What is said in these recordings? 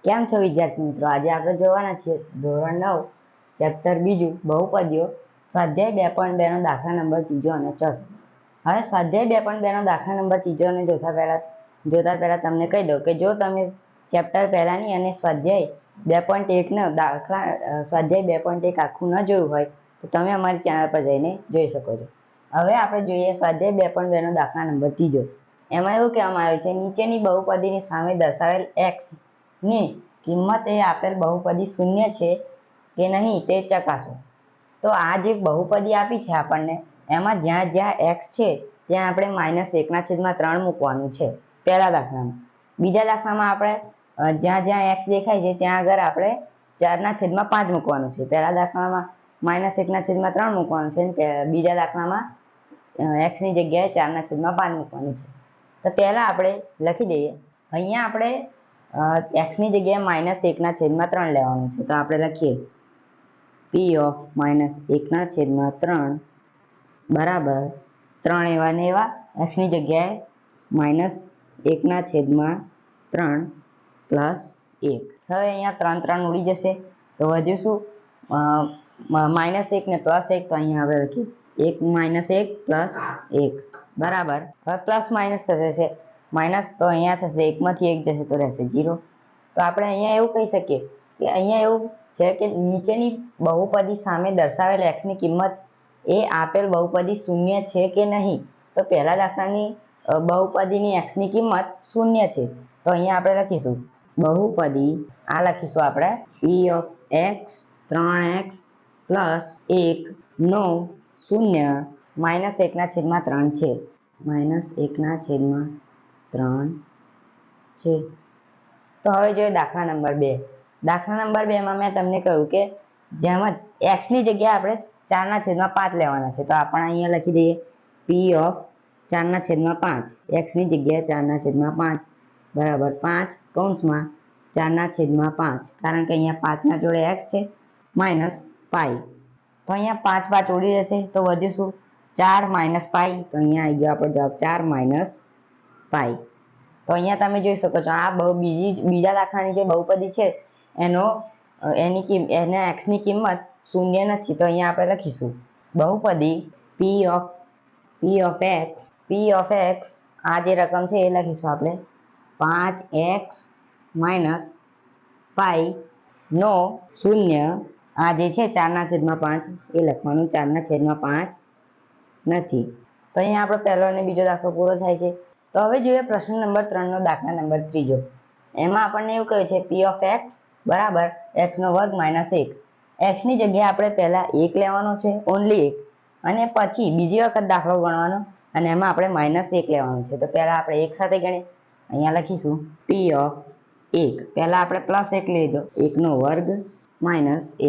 કેમ છો વિદ્યાર્થી મિત્રો? આજે આપણે જોવાના છીએ ધોરણ 9 ચેપ્ટર બીજું બહુપદીઓ સ્વાધ્યાય 2.2 નો દાખલા નંબર ત્રીજો અને ચોથો. હવે સ્વાધ્યાય 2.2 નો દાખલા નંબર ત્રીજો અને જોતા પહેલા તમને કહી દઉં કે જો તમે ચેપ્ટર પહેલાની અને સ્વાધ્યાય 2.1 નો દાખલા સ્વાધ્યાય 2.1 આખું ન જોયું હોય તો તમે અમારી ચેનલ પર જઈને જોઈ શકો છો. હવે આપણે જોઈએ સ્વાધ્યાય 2.2 નો દાખલા નંબર ત્રીજો. એમાં એવું કહેવામાં આવ્યું છે નીચેની બહુપદીની સામે દર્શાવેલ x ની કિંમત એ આપેલ બહુપદી શૂન્ય છે કે નહીં તે ચકાસો. તો આ જે બહુપદી આપી છે આપણને એમાં જ્યાં જ્યાં x છે ત્યાં આપણે -1/3 મૂકવાનું છે પહેલા દાખલામાં. બીજા દાખલામાં આપણે જ્યાં જ્યાં x દેખાય છે ત્યાં આગળ આપણે 4/5 મૂકવાનું છે. પહેલા દાખલામાં -1/3 મૂકવાનું છે અને બીજા દાખલામાં x ની જગ્યાએ 4/5 મૂકવાનું છે. તો પહેલા આપણે લખી દઈએ. અહીંયા આપણે x ની જગ્યાએ -1/3 લેવાનું છે. તો આપણે લખીએ p of -1/3 બરાબર 3 એવા ને એવા x ની જગ્યાએ -1/3 પ્લસ 1. હવે અહીંયા 3 3 ઉડી જશે તો વધ્યું શું? -1 ને +1. તો અહીંયા આપણે લખીએ 1 - 1 પ્લસ 1 બરાબર. હવે પ્લસ માઇનસ થશે છે માઇનસ તો અહીંયા થશે 1 માંથી 1 જશે તો રહેશે 0. તો આપણે અહીંયા એવું કહી શકીએ કે અહીંયા એવું છે કે નીચેની બહુપદી સામે દર્શાવેલ x ની કિંમત એ આપેલ બહુપદી શૂન્ય છે કે નહીં. તો પહેલા દાખલાની બહુપદીની x ની કિંમત શૂન્ય છે. તો અહીંયા આપણે લખીશું બહુપદી આ લખીશું આપણે p of x 3x plus 1 નો શૂન્ય -1/3 છે. -1/3 છે. તો હવે જોઈએ દાખલા નંબર 2. દાખલા નંબર 2 માં મેં તમને કહ્યું કે જેમાં x ની જગ્યાએ આપણે 4/5 લેવાના છે. તો આપણે અહીંયા લખી દઈએ p of 4/5 x ની જગ્યાએ 4/5 બરાબર 5 કૌંસમાં 4/5 કારણ કે અહીંયા 5 ના જોડે x છે માઇનસ પાઈ. તો અહીંયા 5 5 ઉડી જશે તો વધ્યું શું? 4 - પાઈ. તો અહીંયા આવી ગયો આપણો જવાબ 4 - પાઈ. તો અહીંયા તમે જોઈ શકો છો આ બીજા દાખલાની જે બહુપદી છે એને x ની કિંમત શૂન્ય નથી. તો અહીંયા આપણે લખીશું બહુપદી p of x આ જે રકમ છે એ લખીશું આપણે 5x - પાઈ નો શૂન્ય આ જે છે 4/5 એ લખવાનું 4/5 નથી. તો અહીંયા આપણો પહેલો અને બીજો દાખલો પૂરો થાય છે. તો હવે જોઈએ પ્રશ્ન નંબર 3 નો દાખલા નંબર ત્રીજો. એમાં આપણને એવું કહ્યું છે p of x બરાબર x² - 1. x ની જગ્યાએ આપણે પહેલા 1 લેવાનો છે ઓનલી 1 અને પછી બીજી વખત દાખલો ગણવાનો અને એમાં આપણે -1 લેવાનું છે. તો પહેલા આપણે 1 સાથે ગણીએ. અહીંયા લખીશું p of 1 પહેલા આપણે +1 લીધો 1² - 1 1² -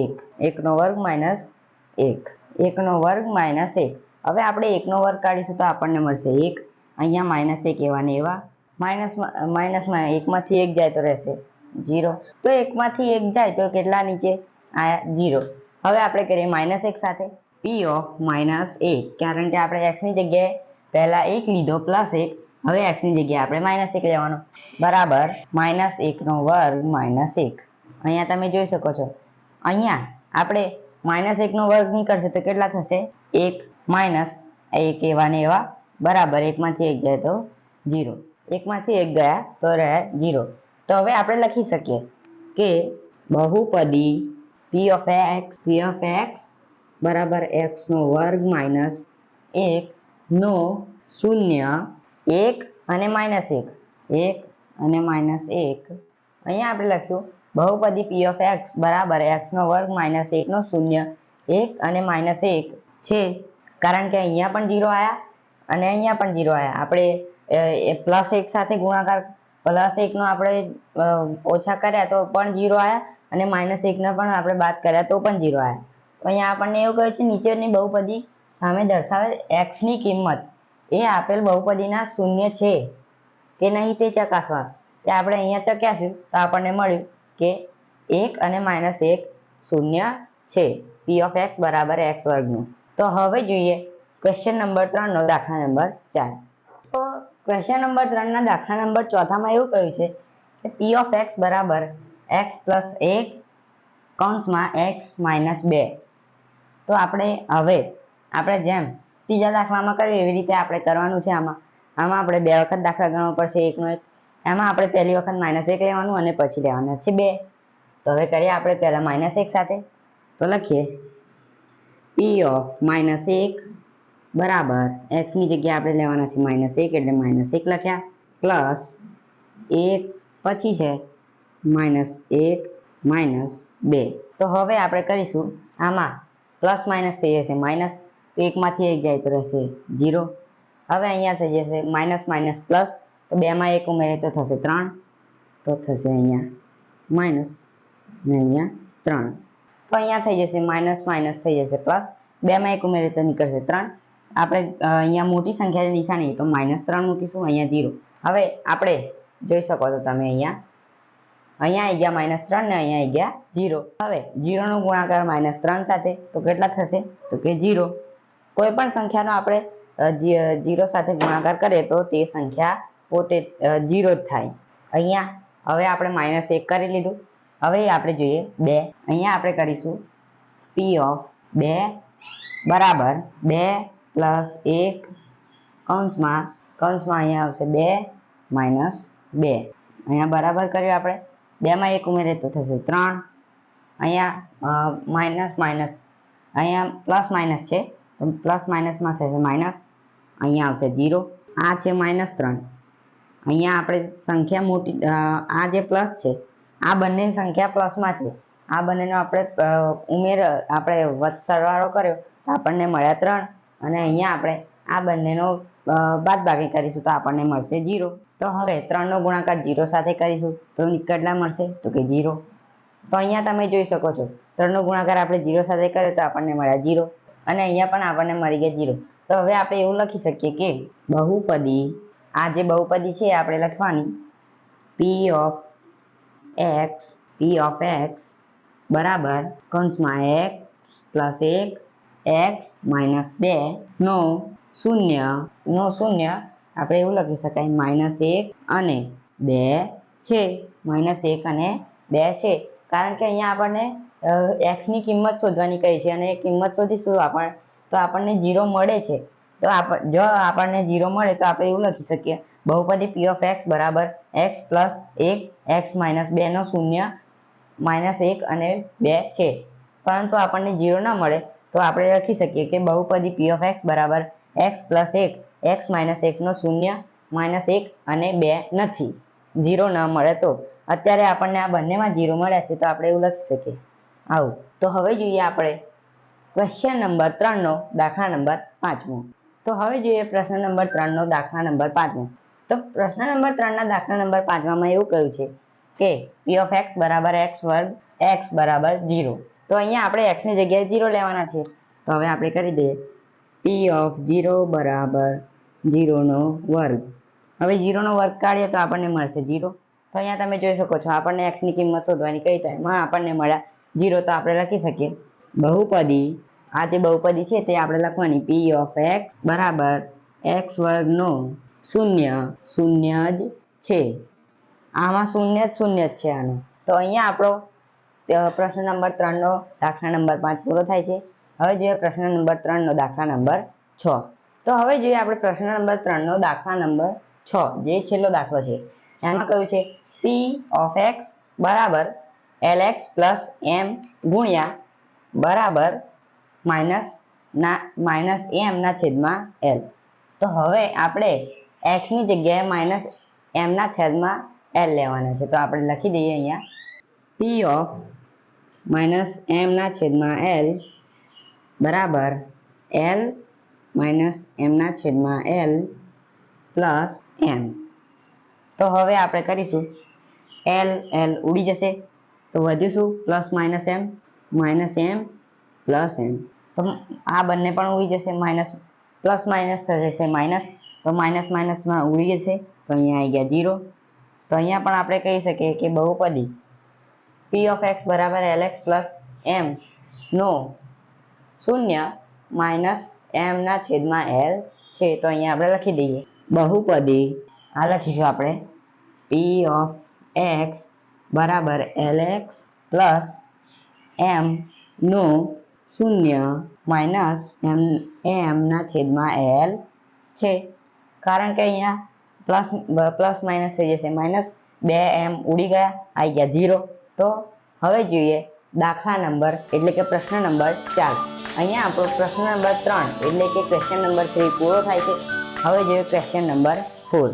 1 1² - 1. હવે આપણે 1નો વર્ગ કાઢીશું તો આપણને મળશે 1. અહીંયા -1 એવા ને એવા માઇનસમાં 1 માંથી 1 જાય તો રહેશે 0. તો 1 માંથી 1 જાય તો કેટલા નીચે આયા 0. હવે આપણે કરીએ -1 સાથે p of -1 કારણ કે આપણે x ની જગ્યાએ પહેલા 1 લીધો +1 હવે x ની જગ્યાએ આપણે -1 લેવાનો બરાબર -1² - 1. અહીંયા તમે જોઈ શકો છો અહીંયા આપણે -1નો વર્ગ નીકળશે તો કેટલા થશે 1 -1 એવા ને એવા બરાબર 1 માંથી 1 જાય તો 0. 1 માંથી 1 ગયા તો રહે 0. તો હવે આપણે લખી શકીએ કે બહુપદી p of x બરાબર x² - 1 નો શૂન્ય 1 અને -1 અહીંયા આપણે લખ્યું બહુપદી p of x બરાબર x² - 1 નો શૂન્ય 1 અને -1 છે કારણ કે અહીંયા પણ 0 આયા અને અહીંયા પણ 0 આયા. આપણે +1 સાથે ગુણાકાર +1 નો આપણે ઓછા કર્યા તો પણ 0 આયા અને -1 ને પણ આપણે બાદ કર્યા તો પણ 0 આયા. તો અહીંયા આપણને એવું કહ્યું છે નીચેની બહુપદી સામે દર્શાવેલ x ની કિંમત એ આપેલ બહુપદીના શૂન્ય છે કે નહીં તે ચકાસવા. તે આપણે અહીંયા ચકાસ્યું તો આપણને મળ્યું કે 1 અને -1 શૂન્ય છે. p of x બરાબર x². તો હવે જોઈએ ક્વેશ્ચન નંબર 3 નો દાખલા નંબર 4. તો ક્વેશ્ચન નંબર 3 ના દાખલા નંબર 4 માં એવું કહ્યું છે કે p of x બરાબર એક્સ પ્લસ 1 કૌંસમાં એક્સ માઇનસ 2. તો આપણે હવે આપણે જેમ ત્રીજા દાખલામાં કર્યું એવી રીતે આપણે કરવાનું છે. આમાં આપણે 2 વખત દાખલા ગણવો પડશે, એકનો એક. એમાં આપણે પહેલી વખત -1 લેવાનું અને પછી લેવાના છે 2. તો હવે કરીએ આપણે પહેલા -1 સાથે. તો લખીએ p ઓફ -1 બરાબર એક્સની જગ્યાએ આપણે લેવાના છે -1 એટલે -1 લખ્યા, પ્લસ 1 પછી છે -1 -2. તો હવે આપણે કરીશું આમાં પ્લસ માઇનસ થઈ જશે માઇનસ, તો એકમાંથી એક જાય તો રહેશે 0. હવે અહીંયા થઈ જશે માઇનસ માઇનસ પ્લસ, તો 2માં 1 ઉમેરીએ તો થશે 3, તો થશે અહીંયા માઇનસ ને અહીંયા 3. તો અહીંયા થઈ જશે માઇનસ માઇનસ થઈ જશે પ્લસ, 2માં 1 ઉમેરીએ તો નીકળશે 3. આપણે અહીંયા મોટી સંખ્યાની નિશાની તો -3 મૂકીશું, અહીંયા 0. હવે આપણે જોઈ શકો છો તમે અહીંયા આવી ગયા -3 ને અહીંયા આવી ગયા 0. હવે 0 નો ગુણાકાર -3 સાથે, તો કેટલા થશે? તો કે 0. કોઈ પણ સંખ્યાનો આપણે 0 સાથે ગુણાકાર કરીએ તો તે સંખ્યા પોતે 0 જ થાય. અહીંયા હવે આપણે -1 કરી લીધું. હવે આપણે જોઈએ 2. અહીંયા આપણે કરીશું p ઓફ 2 બરાબર 2 પ્લસ 1 કૌંસમાં અહીંયા આવશે 2 માઇનસ 2. અહીંયા બરાબર કર્યું આપણે. 2માં 1 ઉમેરીએ તો થશે 3. અહીંયા માઇનસ માઇનસ, અહીંયા પ્લસ માઇનસ છે તો પ્લસ માઇનસમાં થશે માઇનસ, અહીંયા આવશે 0. આ છે -3. અહીંયા આપણે સંખ્યા મોટી, આ જે પ્લસ છે આ બંને સંખ્યા પ્લસમાં છે. આ બંનેનો આપણે સરવાળો કર્યો તો આપણને મળ્યા 3, અને અહીંયા આપણે આ બંનેનો બાદબાકી કરીશું તો આપણને મળશે 0. તો હવે 3 નો ગુણાકાર 0 સાથે કરીશું તો કેટલા મળશે? તો કે 0. તો અહીંયા તમે જોઈ શકો છો 3 નો ગુણાકાર આપણે 0 સાથે કર્યો તો આપણને મળ્યા 0, અને અહીંયા પણ આપણને મળી ગયા 0. તો હવે આપણે એવું લખી શકીએ કે બહુપદી, આ જે બહુપદી છે આપણે લખવાની p ઓફ x બરાબર કૌંસમાં x પ્લસ 1 x માઇનસ 2 નો શૂન્ય આપણે એવું લખી શકાય -1 અને 2 છે. -1 અને 2 છે, કારણ કે અહીંયા આપણને x ની કિંમત શોધવાની કહી છે, અને એ કિંમત શોધીશું તો આપણને 0 મળે છે. તો જો આપણને 0 મળે તો આપણે એવું લખી શકીએ બહુપદી p ઓફ x બરાબર x પ્લસ 1 x માઇનસ 2 નો શૂન્ય -1 અને 2 છે. પરંતુ આપણને 0 ના મળે તો આપણે લખી શકીએ કે બહુપદી p ઓફ x બરાબર x પ્લસ 1 x માઇનસ 1 નો શૂન્ય -1 અને 2 નથી. 0 ન મળે તો. અત્યારે આપણને આ બંનેમાં 0 મળ્યા છે તો આપણે એવું લખી શકીએ આવું. તો હવે જોઈએ આપણે ક્વેશ્ચન નંબર 3 નો દાખલા નંબર 5. તો હવે જોઈએ પ્રશ્ન નંબર 3 નો દાખલા નંબર 5. તો પ્રશ્ન નંબર 3 ના દાખલા નંબર 5 માં એવું કહ્યું છે કે p ઓફ x બરાબર x વર્ગ x બરાબર 0. તો અહીંયા આપણે x ની જગ્યાએ 0 લેવાના છે. તો હવે આપણે કરી દઈએ p ઓફ 0 બરાબર 0 નો વર્ગ. હવે 0 નો વર્ગ કાઢીએ તો આપણને મળશે 0. તો અહીંયા તમે જોઈ શકો છો આપણને x ની કિંમત શોધવાની કહી છે, એમાં આપણને મળ્યા 0. તો આપણે લખી શકીએ બહુપદી, આ જે બહુપદી છે તે આપણે લખવાની p ઓફ x બરાબર x વર્ગ નો શૂન્ય જ છે. આમાં શૂન્ય જ છે આનો. તો અહીંયા આપણો પ્રશ્ન નંબર 3 નો દાખલા નંબર 5 પૂરો થાય છે. હવે જોઈએ પ્રશ્ન નંબર 3 નો દાખલા નંબર 6. તો હવે જોઈએ આપણે પ્રશ્ન નંબર 3 નો દાખલા નંબર 6, જે છેલ્લો દાખલો છે. એમાં કહ્યું છે p ઓફ x બરાબર lx પ્લસ m ગુણ્યા બરાબર માઇનસ m ના છેદમાં l. તો હવે આપણે x ની જગ્યાએ -m ના છેદમાં l લેવાના છે. તો આપણે લખી દઈએ અહીંયા p ઓફ -m ના છેદમાં l બરાબર l -m ના છેદમાં l પ્લસ m. તો હવે આપણે કરીશું l ઉડી જશે તો વધ્યું શું? Plus -m plus m. તો આ બંને પણ ઉડી જશે, પ્લસ માઇનસ થશે માઇનસ, તો માઇનસમાં ઉડી જશે તો અહીંયા આવી ગયા 0. તો અહીંયા પણ આપણે કહી શકીએ કે બહુપદી p ઓફ x બરાબર lx પ્લસ m નો શૂન્ય -m ના છેદમાં l છે. તો અહીંયા આપણે લખી દઈએ બહુપદી, આ લખીશું આપણે p ઓફ x બરાબર LX પ્લસ M નું શૂન્ય માઇનસ M ના છેદમાં L છે. કારણ કે અહીંયા પ્લસ માઇનસ થઈ જશે, માઇનસ 2M ઉડી ગયા, આવી ગયા 0. તો હવે જોઈએ દાખલા નંબર એટલે કે પ્રશ્ન નંબર 4. અહીંયા આપણો પ્રશ્ન નંબર 3 એટલે કે ક્વેશ્ચન નંબર 3 પૂરો થાય છે. હવે જોઈએ ક્વેશ્ચન નંબર 4.